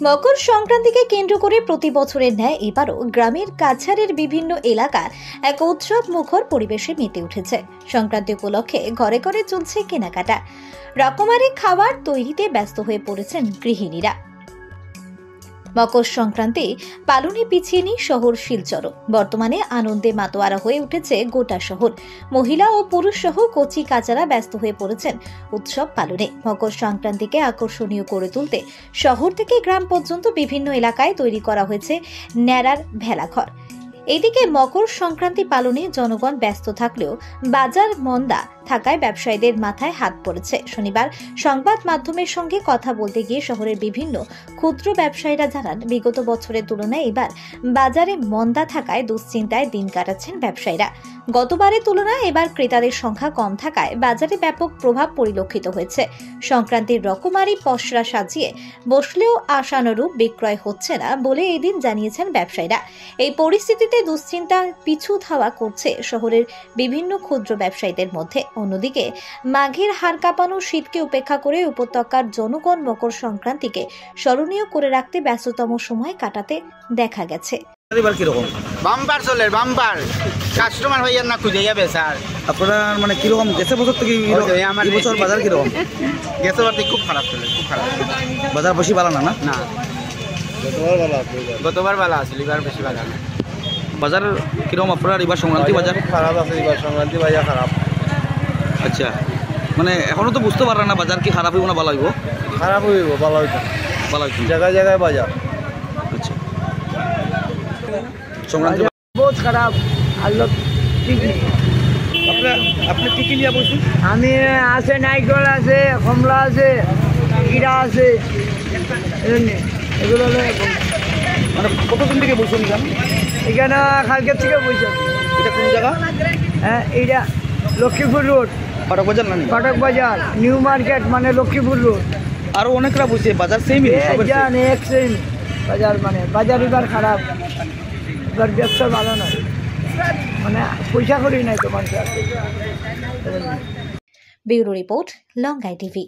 মকর সংক্রান্তিকে কেন্দ্র করে প্রতি বছরের ন্যায় এবারও গ্রামের কাছাড়ের বিভিন্ন এলাকার এক উৎসব মুখর পরিবেশে মেতে উঠেছে। সংক্রান্তি উপলক্ষে ঘরে ঘরে চলছে কেনাকাটা, রকমারি খাবার তৈরিতে ব্যস্ত হয়ে পড়েছেন গৃহিণীরা। মকর সংক্রান্তি পালনে পিছিয়ে নেই শহর শিলচরও। বর্তমানে আনন্দে মাতোয়ারা হয়ে উঠেছে গোটা শহর। মহিলা ও পুরুষ সহ কচি কাচারা ব্যস্ত হয়ে পড়েছেন উৎসব পালনে। মকর সংক্রান্তিকে আকর্ষণীয় করে তুলতে শহর থেকে গ্রাম পর্যন্ত বিভিন্ন এলাকায় তৈরি করা হয়েছে ন্যাড়ার ভেলাঘর। এদিকে মকর সংক্রান্তি পালনে জনগণ ব্যস্ত থাকলেও বাজার মন্দা থাকায় ব্যবসায়ীদের মাথায় হাত পড়েছে। শনিবার সংবাদ মাধ্যমের সঙ্গে কথা বলতে গিয়ে শহরের বিভিন্ন ক্ষুদ্র ব্যবসায়ীরা জানান, বিগত বছরের তুলনায় এবার বাজারে মন্দা থাকায় দুশ্চিন্তায় দিন কাটাচ্ছেন ব্যবসায়ীরা। গতবারের তুলনায় এবার ক্রেতাদের সংখ্যা কম থাকায় বাজারে ব্যাপক প্রভাব পরিলক্ষিত হয়েছে। সংক্রান্তির রকমারি পসরা সাজিয়ে বসলেও আশানুরূপ বিক্রয় হচ্ছে না বলে এদিন জানিয়েছেন ব্যবসায়ীরা। এই পরিস্থিতিতে দুশ্চিন্তা পিছু ধাওয়া করছে শহরের বিভিন্ন ক্ষুদ্র ব্যবসায়ীদের মধ্যে। অন্যদিকে মাঘের হাড় কাঁপানো শীতকে উপেক্ষা করে উপত্যকার জনগণ মকর সংক্রান্তিকে স্মরণীয় করে রাখতে ব্যস্ততম সময় কাটাতে দেখা গেছে। বাম্পার চলে, বাম্পার কাস্টমার হইয়া না খুঁজে যাবে স্যার। আপনারা মানে কিরকম গেছে বছর থেকে এই বছর বাজার কিরকম? গেছে বছর খুব খারাপ চলে, খুব খারাপ। বাজার বেশি ভালো না? না, গতবার ভালো আছিল, এবার বেশি ভালো না। বাজার কিরকম আপনার এবার সংক্রান্তি বাজার? খারাপ আছে, এবার সংক্রান্তি বাজার খারাপ। আচ্ছা, মানে এখনো তো বুঝতে পারলাম না বাজার কি খারাপ হইব না ভালো হইব? খারাপ হইব, ভালো হইব, ভালো হইব জায়গায় জায়গায় বাজার। আচ্ছা, সংক্রান্তি বহুত খারাপ। আপনি কি কি নিয়ে বলছেন? আমি আছে নাইকল আছে, কমলা আছে, কিরা আছে, এগুলো মানে কতদিন থেকে বলছেন এখানে কালকের থেকে বলছেন। এটা কোন জায়গা? হ্যাঁ, এইটা লক্ষ্মীপুর রোড, পাটক বাজার না? পাটক বাজার, নিউ মার্কেট মানে লক্ষ্মীপুর রোড। আরো অনেকরা বলছে বাজার সেম বাজার মানে বাজার এবার খারাপ, এবার ব্যবসা ভালো নয়, মানে পয়সা করি নাই তোমার। Bureau report, Longai TV.